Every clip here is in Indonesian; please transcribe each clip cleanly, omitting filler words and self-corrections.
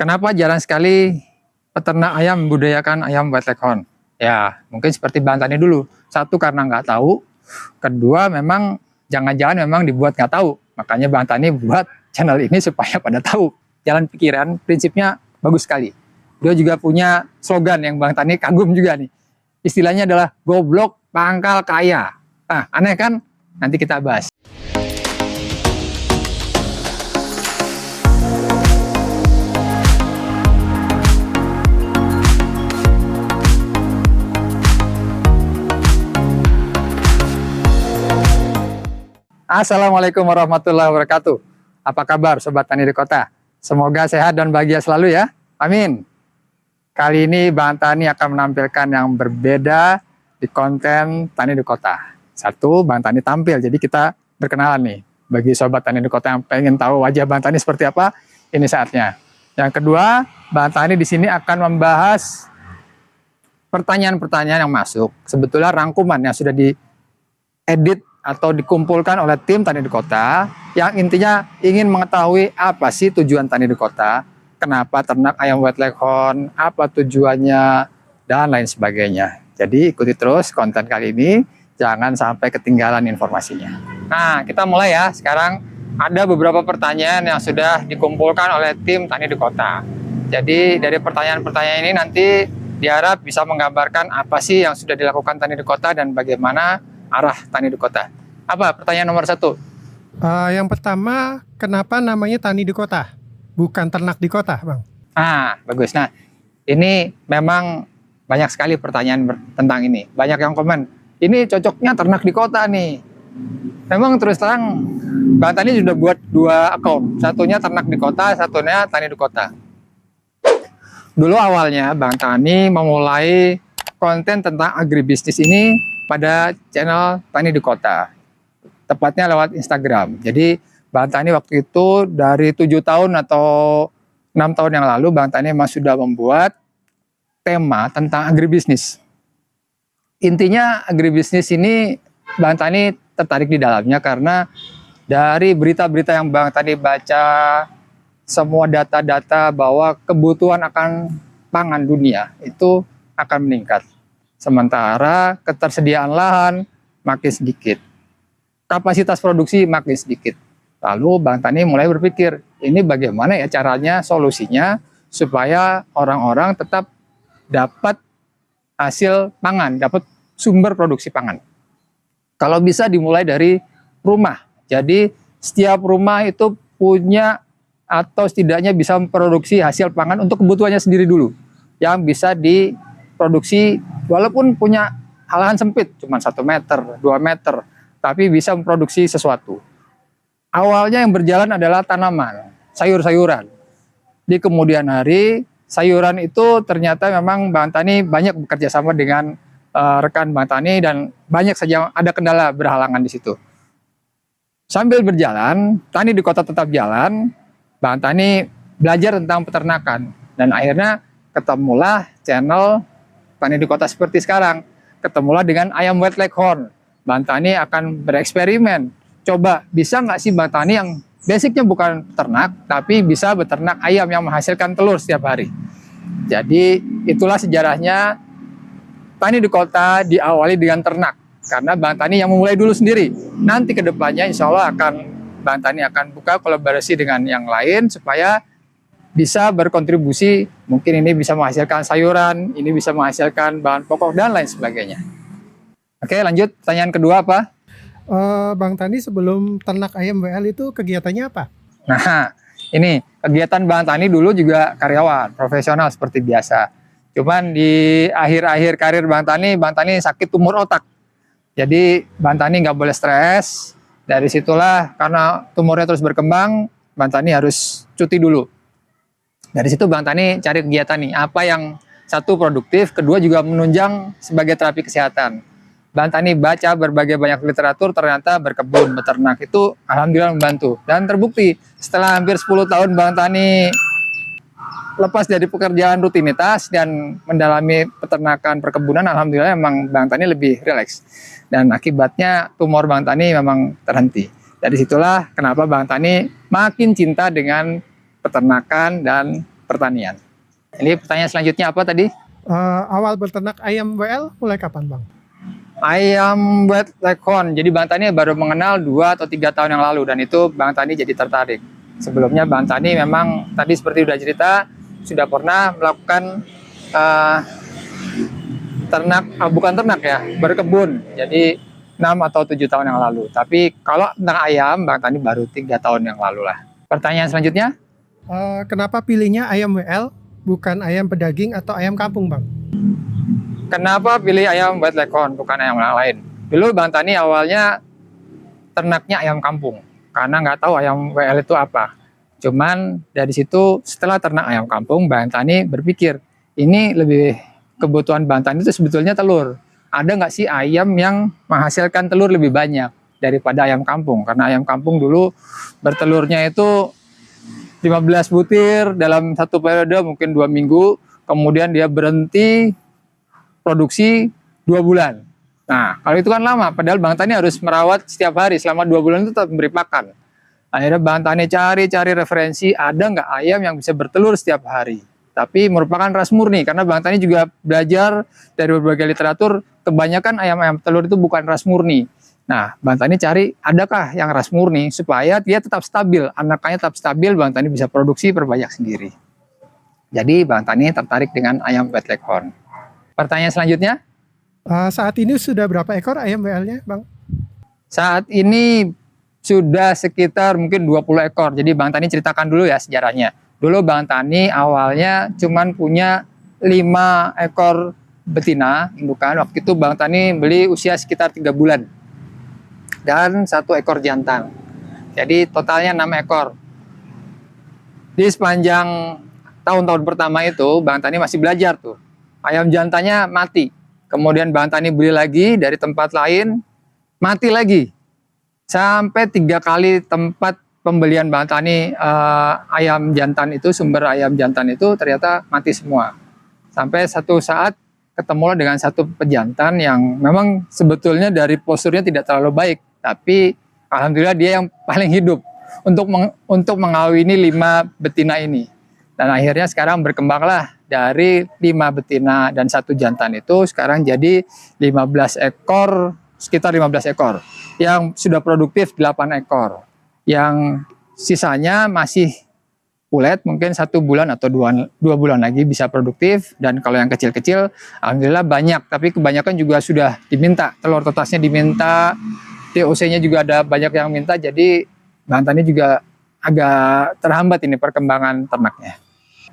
Kenapa jarang sekali peternak ayam membudidayakan ayam white leghorn? Ya, mungkin seperti Bang Tani dulu. Satu, karena nggak tahu. Kedua, memang jangan-jangan memang dibuat nggak tahu. Makanya Bang Tani buat channel ini supaya pada tahu. Jalan pikiran, prinsipnya bagus sekali. Dia juga punya slogan yang Bang Tani kagum juga nih. Istilahnya adalah goblok pangkal kaya. Nah, aneh kan? Nanti kita bahas. Assalamualaikum warahmatullahi wabarakatuh. Apa kabar Sobat Tani di Kota? Semoga sehat dan bahagia selalu ya. Amin. Kali ini Bang Tani akan menampilkan yang berbeda di konten Tani di Kota. Satu, Bang Tani tampil, jadi kita berkenalan nih. Bagi Sobat Tani di Kota yang pengen tahu wajah Bang Tani seperti apa, ini saatnya. Yang kedua, Bang Tani di sini akan membahas pertanyaan-pertanyaan yang masuk. Sebetulnya rangkuman yang sudah diedit atau dikumpulkan oleh tim Tani di Kota yang intinya ingin mengetahui apa sih tujuan Tani di Kota, kenapa ternak ayam white leghorn, apa tujuannya, dan lain sebagainya. Jadi ikuti terus konten kali ini, jangan sampai ketinggalan informasinya. Nah, kita mulai ya. Sekarang ada beberapa pertanyaan yang sudah dikumpulkan oleh tim Tani di Kota. Jadi dari pertanyaan-pertanyaan ini nanti diharap bisa menggambarkan apa sih yang sudah dilakukan Tani di Kota dan bagaimana arah Tani di Kota. Apa pertanyaan nomor 1? Yang pertama, kenapa namanya Tani di Kota, bukan ternak di kota, Bang? Bagus. Nah, ini memang banyak sekali pertanyaan tentang ini. Banyak yang komen, ini cocoknya ternak di kota nih. Memang terus terang, Bang Tani sudah buat 2 akun. Satunya ternak di kota, satunya Tani di Kota. Dulu awalnya Bang Tani memulai konten tentang agribisnis ini pada channel Tani di Kota, tepatnya lewat Instagram. Jadi Bang Tani waktu itu dari 7 tahun atau 6 tahun yang lalu Bang Tani memang sudah membuat tema tentang agribisnis. Intinya agribisnis ini Bang Tani tertarik di dalamnya karena dari berita-berita yang Bang Tani baca, semua data-data bahwa kebutuhan akan pangan dunia itu akan meningkat. Sementara ketersediaan lahan makin sedikit, kapasitas produksi makin sedikit. Lalu Bang Tani mulai berpikir, ini bagaimana ya caranya, solusinya, supaya orang-orang tetap dapat hasil pangan, dapat sumber produksi pangan. Kalau bisa dimulai dari rumah. Jadi setiap rumah itu punya atau setidaknya bisa memproduksi hasil pangan untuk kebutuhannya sendiri dulu, yang bisa diproduksi walaupun punya lahan sempit, cuma 1 meter, 2 meter, tapi bisa memproduksi sesuatu. Awalnya yang berjalan adalah tanaman, sayur-sayuran. Di kemudian hari, sayuran itu ternyata memang Bang Tani banyak bekerja sama dengan rekan Bang Tani dan banyak saja ada kendala berhalangan di situ. Sambil berjalan, Tani di Kota tetap jalan, Bang Tani belajar tentang peternakan. Dan akhirnya ketemulah channel Tani di Kota seperti sekarang. Ketemulah dengan ayam white leghorn. Bang Tani akan bereksperimen. Coba bisa nggak sih Bang Tani yang basicnya bukan ternak, tapi bisa beternak ayam yang menghasilkan telur setiap hari. Jadi itulah sejarahnya Tani di Kota diawali dengan ternak. Karena Bang Tani yang memulai dulu sendiri. Nanti kedepannya insya Allah Bang Tani akan buka kolaborasi dengan yang lain supaya bisa berkontribusi, mungkin ini bisa menghasilkan sayuran, ini bisa menghasilkan bahan pokok dan lain sebagainya. Oke, lanjut. Pertanyaan kedua apa? Bang Tani sebelum ternak ayam WL itu kegiatannya apa? Nah, ini kegiatan Bang Tani dulu juga karyawan, profesional seperti biasa. Cuman di akhir-akhir karir Bang Tani sakit tumor otak. Jadi Bang Tani nggak boleh stres. Dari situlah karena tumornya terus berkembang, Bang Tani harus cuti dulu. Dari situ Bang Tani cari kegiatan nih, apa yang satu produktif, kedua juga menunjang sebagai terapi kesehatan. Bang Tani baca berbagai banyak literatur, ternyata berkebun, beternak itu alhamdulillah membantu. Dan terbukti setelah hampir 10 tahun Bang Tani lepas dari pekerjaan rutinitas dan mendalami peternakan perkebunan, alhamdulillah memang Bang Tani lebih rileks. Dan akibatnya tumor Bang Tani memang terhenti. Dari situlah kenapa Bang Tani makin cinta dengan peternakan dan pertanian. Ini pertanyaan selanjutnya apa tadi? Awal berternak ayam WL mulai kapan bang? Ayam wet leghorn. Jadi Bang Tani baru mengenal 2 atau 3 tahun yang lalu dan itu Bang Tani jadi tertarik. Sebelumnya Bang Tani memang tadi seperti udah cerita sudah pernah melakukan bukan ternak ya, berkebun. Jadi 6 atau 7 tahun yang lalu. Tapi kalau tentang ayam Bang Tani baru 3 tahun yang lalu lah. Pertanyaan selanjutnya? Kenapa pilihnya ayam WL bukan ayam pedaging atau ayam kampung bang? Kenapa pilih ayam wet leghorn bukan ayam yang lain? Dulu Bang Tani awalnya ternaknya ayam kampung karena nggak tahu ayam WL itu apa. Cuman dari situ setelah ternak ayam kampung Bang Tani berpikir ini lebih kebutuhan Bang Tani itu sebetulnya telur. Ada nggak sih ayam yang menghasilkan telur lebih banyak daripada ayam kampung? Karena ayam kampung dulu bertelurnya itu 15 butir dalam satu periode mungkin 2 minggu, kemudian dia berhenti produksi 2 bulan. Nah, kalau itu kan lama, padahal Bang Tani harus merawat setiap hari selama 2 bulan itu tetap memberi pakan. Akhirnya Bang Tani cari referensi, ada nggak ayam yang bisa bertelur setiap hari. Tapi merupakan ras murni, karena Bang Tani juga belajar dari berbagai literatur, kebanyakan ayam-ayam telur itu bukan ras murni. Nah, Bang Tani cari, adakah yang ras murni, supaya dia tetap stabil, anakannya tetap stabil, Bang Tani bisa produksi perbanyak sendiri. Jadi Bang Tani tertarik dengan ayam wet leghorn. Pertanyaan selanjutnya? Saat ini sudah berapa ekor ayam WL-nya bang? Saat ini sudah sekitar mungkin 20 ekor. Jadi Bang Tani ceritakan dulu ya sejarahnya. Dulu Bang Tani awalnya cuman punya 5 ekor betina indukan. Waktu itu Bang Tani beli usia sekitar 3 bulan. Dan 1 ekor jantan. Jadi totalnya 6 ekor. Di sepanjang tahun-tahun pertama itu Bang Tani masih belajar tuh. Ayam jantannya mati. Kemudian Bang Tani beli lagi dari tempat lain, mati lagi. Sampai 3 kali tempat pembelian Bang Tani ayam jantan itu, sumber ayam jantan itu ternyata mati semua. Sampai satu saat ketemulah dengan satu pejantan yang memang sebetulnya dari posturnya tidak terlalu baik. Tapi alhamdulillah dia yang paling hidup untuk mengawini 5 betina ini. Dan akhirnya sekarang berkembanglah dari 5 betina dan 1 jantan itu sekarang jadi 15 ekor, sekitar 15 ekor. Yang sudah produktif 8 ekor. Yang sisanya masih pulet, mungkin 1 bulan atau 2 bulan lagi bisa produktif. Dan kalau yang kecil-kecil alhamdulillah banyak, tapi kebanyakan juga sudah diminta. Telur tetasnya diminta, TOC-nya juga ada banyak yang minta, jadi Bang Tani juga agak terhambat ini perkembangan ternaknya.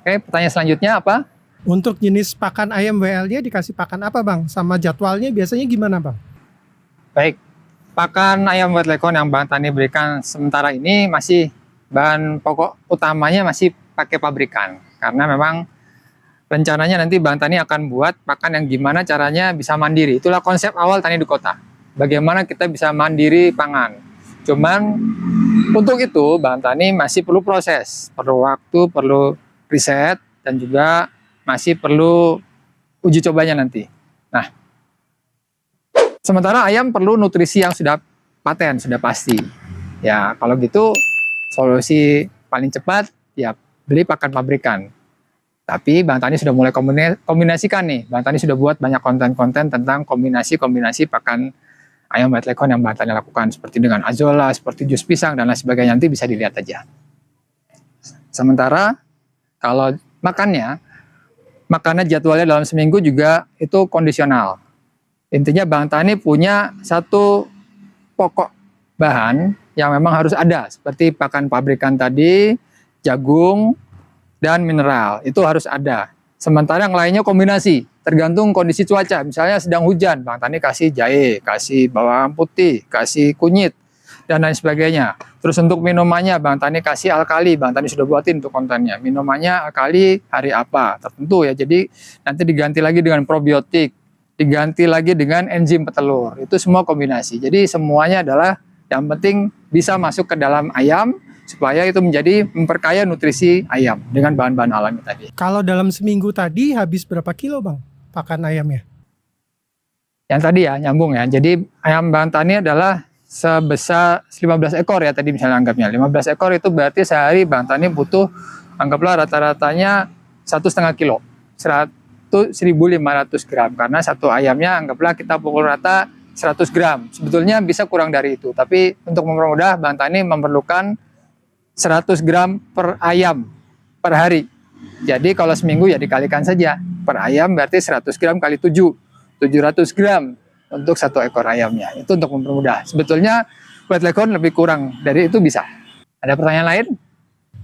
Oke, pertanyaan selanjutnya apa? Untuk jenis pakan ayam WL-nya dikasih pakan apa bang? Sama jadwalnya biasanya gimana bang? Baik, pakan ayam wet leghorn yang Bang Tani berikan sementara ini masih bahan pokok utamanya masih pakai pabrikan. Karena memang rencananya nanti Bang Tani akan buat pakan yang gimana caranya bisa mandiri. Itulah konsep awal Tani di Kota. Bagaimana kita bisa mandiri pangan. Cuman untuk itu Bang Tani masih perlu proses, perlu waktu, perlu riset, dan juga masih perlu uji cobanya nanti. Nah, sementara ayam perlu nutrisi yang sudah paten, sudah pasti. Ya, kalau gitu solusi paling cepat ya beli pakan pabrikan. Tapi Bang Tani sudah mulai kombinasikan nih. Bang Tani sudah buat banyak konten-konten tentang kombinasi pakan ayam wet leghorn yang Bang Tani lakukan. Seperti dengan azola, seperti jus pisang, dan lain sebagainya. Nanti bisa dilihat aja. Sementara kalau makannya jadwalnya dalam seminggu juga itu kondisional. Intinya Bang Tani punya satu pokok bahan yang memang harus ada. Seperti pakan pabrikan tadi, jagung, dan mineral. Itu harus ada. Sementara yang lainnya kombinasi. Tergantung kondisi cuaca. Misalnya sedang hujan, Bang Tani kasih jahe, kasih bawang putih, kasih kunyit, dan lain sebagainya. Terus untuk minumannya Bang Tani kasih alkali. Bang Tani sudah buatin untuk kontennya. Minumannya alkali hari apa tertentu ya. Jadi nanti diganti lagi dengan probiotik, diganti lagi dengan enzim petelur. Itu semua kombinasi. Jadi semuanya adalah yang penting bisa masuk ke dalam ayam supaya itu menjadi memperkaya nutrisi ayam dengan bahan-bahan alami tadi. Kalau dalam seminggu tadi habis berapa kilo bang pakan ayamnya? Yang tadi ya nyambung ya. Jadi ayam Bang Tani adalah sebesar 15 ekor ya tadi misalnya anggapnya. 15 ekor itu berarti sehari Bang Tani butuh anggaplah rata-ratanya 1,5 kilo, 1.500 gram, karena satu ayamnya anggaplah kita pukul rata 100 gram. Sebetulnya bisa kurang dari itu, tapi untuk mempermudah Bang Tani memerlukan 100 gram per ayam per hari. Jadi kalau seminggu ya dikalikan saja, per ayam berarti 100 gram kali 7, 700 gram untuk satu ekor ayamnya. Itu untuk mempermudah. Sebetulnya White Leghorn lebih kurang dari itu bisa. Ada pertanyaan lain?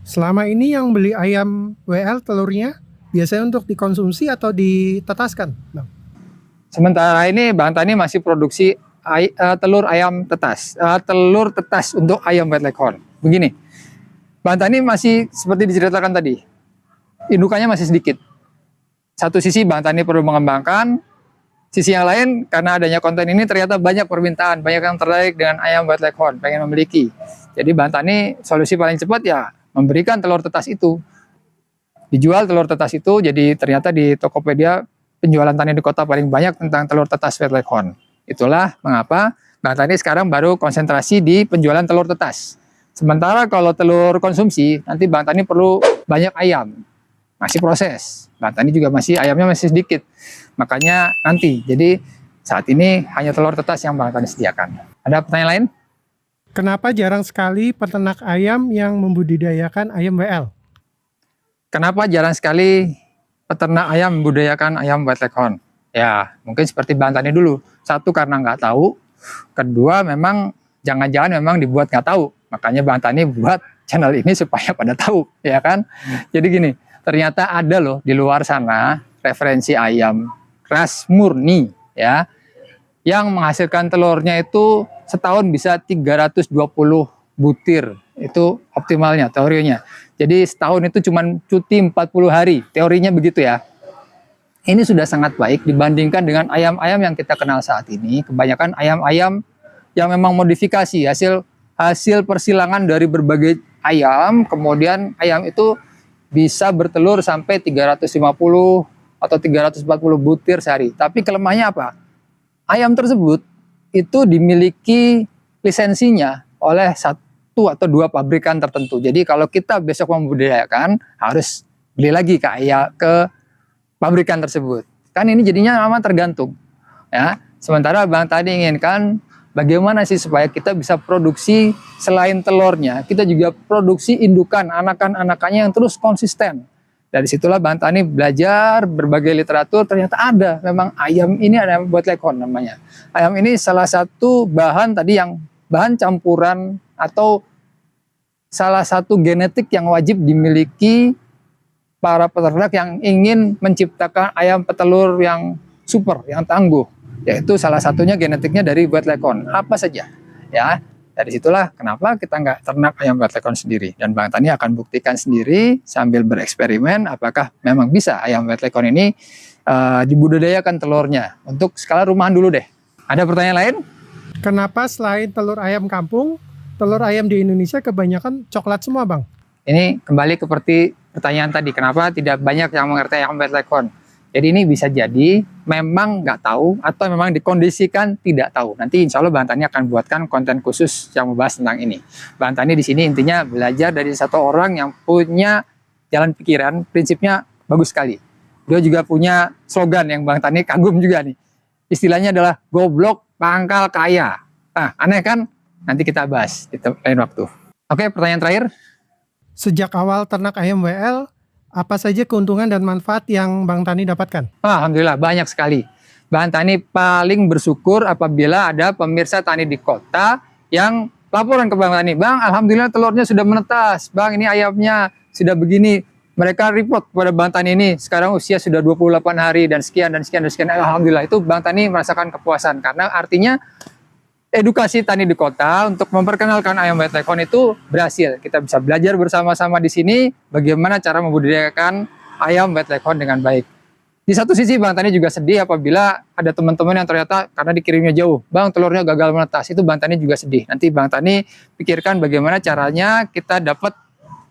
Selama ini yang beli ayam WL telurnya biasanya untuk dikonsumsi atau ditetaskan, Bang? Sementara ini Bang Tani masih produksi telur ayam tetas, telur tetas untuk ayam White Leghorn. Begini, Bang Tani masih seperti diceritakan tadi, indukannya masih sedikit. Satu sisi Bang Tani perlu mengembangkan, sisi yang lain karena adanya konten ini ternyata banyak permintaan, banyak yang tertarik dengan ayam White Leghorn, pengen memiliki. Jadi Bang Tani solusi paling cepat ya memberikan telur tetas itu. Dijual telur tetas itu, jadi ternyata di Tokopedia penjualan Tani di Kota paling banyak tentang telur tetas White Leghorn. Itulah mengapa Bang Tani sekarang baru konsentrasi di penjualan telur tetas. Sementara kalau telur konsumsi, nanti Bang Tani perlu banyak ayam. Masih proses. Bang Tani juga ayamnya masih sedikit. Makanya nanti, jadi saat ini hanya telur tetas yang Bang Tani sediakan. Ada pertanyaan lain? Kenapa jarang sekali peternak ayam yang membudidayakan ayam WL? Kenapa jarang sekali peternak ayam membudidayakan ayam White Leghorn? Ya, mungkin seperti Bang Tani dulu. Satu, karena nggak tahu. Kedua, memang jangan-jangan memang dibuat nggak tahu. Makanya Bang Tani buat channel ini supaya pada tahu, ya kan? Jadi gini, ternyata ada loh di luar sana referensi ayam ras murni, ya, yang menghasilkan telurnya itu setahun bisa 320 butir. Itu optimalnya, teorinya. Jadi setahun itu cuma cuti 40 hari, teorinya begitu ya. Ini sudah sangat baik dibandingkan dengan ayam-ayam yang kita kenal saat ini. Kebanyakan ayam-ayam yang memang modifikasi, hasil persilangan dari berbagai ayam, kemudian ayam itu bisa bertelur sampai 350 atau 340 butir sehari. Tapi kelemahannya apa? Ayam tersebut itu dimiliki lisensinya oleh 1 atau 2 pabrikan tertentu. Jadi kalau kita besok membudidayakan, harus beli lagi ke pabrikan tersebut. Kan ini jadinya lama tergantung. Ya. Sementara Bang Tani inginkan bagaimana sih supaya kita bisa produksi selain telurnya, kita juga produksi indukan anakan-anakannya yang terus konsisten. Dari situlah Bang Tani belajar berbagai literatur, ternyata ada memang ayam ini ada White Leghorn namanya. Ayam ini salah satu bahan tadi yang bahan campuran atau salah satu genetik yang wajib dimiliki para peternak yang ingin menciptakan ayam petelur yang super, yang tangguh. Yaitu salah satunya genetiknya dari White Leghorn. Apa saja, ya. Dari situlah kenapa kita nggak ternak ayam White Leghorn sendiri. Dan Bang Tani akan buktikan sendiri sambil bereksperimen apakah memang bisa ayam White Leghorn ini dibudidayakan telurnya. Untuk skala rumahan dulu deh. Ada pertanyaan lain? Kenapa selain telur ayam kampung, telur ayam di Indonesia kebanyakan coklat semua, Bang? Ini kembali seperti pertanyaan tadi, kenapa tidak banyak yang mengerti ayam White Leghorn? Jadi ini bisa jadi memang nggak tahu atau memang dikondisikan tidak tahu. Nanti insya Allah Bang Tani akan buatkan konten khusus yang membahas tentang ini. Bang Tani di sini intinya belajar dari satu orang yang punya jalan pikiran, prinsipnya bagus sekali. Dia juga punya slogan yang Bang Tani kagum juga nih. Istilahnya adalah goblok pangkal kaya. Nah, aneh kan? Nanti kita bahas di lain waktu. Oke, pertanyaan terakhir. Sejak awal ternak ayam WL, apa saja keuntungan dan manfaat yang Bang Tani dapatkan? Alhamdulillah banyak sekali. Bang Tani paling bersyukur apabila ada pemirsa tani di kota yang laporan ke Bang Tani, Bang, alhamdulillah telurnya sudah menetas, Bang ini ayamnya sudah begini. Mereka report kepada Bang Tani ini, sekarang usia sudah 28 hari dan sekian dan sekian dan sekian. Alhamdulillah itu Bang Tani merasakan kepuasan karena artinya edukasi tani di kota untuk memperkenalkan ayam White Leghorn itu berhasil. Kita bisa belajar bersama-sama di sini bagaimana cara membudidayakan ayam White Leghorn dengan baik. Di satu sisi Bang Tani juga sedih apabila ada teman-teman yang ternyata karena dikirimnya jauh, Bang telurnya gagal menetas, itu Bang Tani juga sedih. Nanti Bang Tani pikirkan bagaimana caranya kita dapat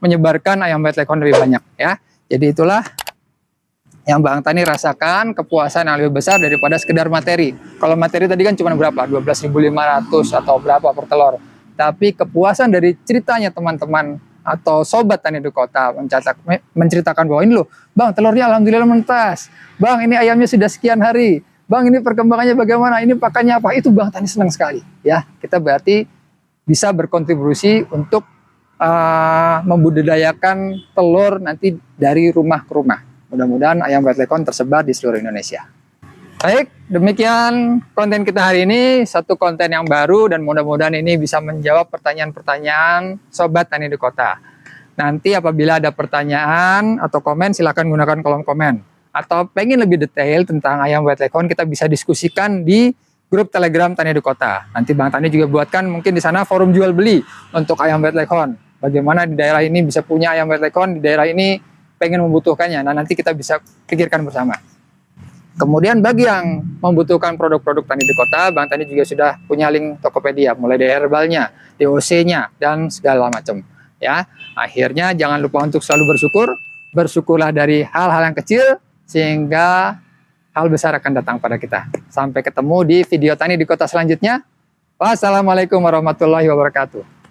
menyebarkan ayam White Leghorn lebih banyak ya. Jadi itulah yang Bang Tani rasakan kepuasan yang lebih besar daripada sekedar materi. Kalau materi tadi kan cuma berapa? 12.500 atau berapa per telur. Tapi kepuasan dari ceritanya teman-teman atau sobat tani di kota menceritakan bahwa ini loh, Bang, telurnya alhamdulillah menetas. Bang, ini ayamnya sudah sekian hari. Bang, ini perkembangannya bagaimana? Ini pakannya apa? Itu Bang Tani senang sekali. Ya, kita berarti bisa berkontribusi untuk membudidayakan telur nanti dari rumah ke rumah. Mudah-mudahan ayam white leghorn tersebar di seluruh Indonesia. Baik, demikian konten kita hari ini, satu konten yang baru dan mudah-mudahan ini bisa menjawab pertanyaan-pertanyaan sobat tani di kota. Nanti apabila ada pertanyaan atau komen, silakan gunakan kolom komen. Atau pengen lebih detail tentang ayam white leghorn, kita bisa diskusikan di grup Telegram Tani di Kota. Nanti Bang Tani juga buatkan mungkin di sana forum jual beli untuk ayam white leghorn. Bagaimana di daerah ini bisa punya ayam white leghorn, di daerah ini pengen membutuhkannya. Nah, nanti kita bisa pikirkan bersama. Kemudian bagi yang membutuhkan produk-produk tani di kota, Bang Tani juga sudah punya link Tokopedia, mulai dari herbalnya, DOC-nya, dan segala macam. Ya, akhirnya jangan lupa untuk selalu bersyukur. Bersyukurlah dari hal-hal yang kecil, sehingga hal besar akan datang pada kita. Sampai ketemu di video tani di kota selanjutnya. Wassalamualaikum warahmatullahi wabarakatuh.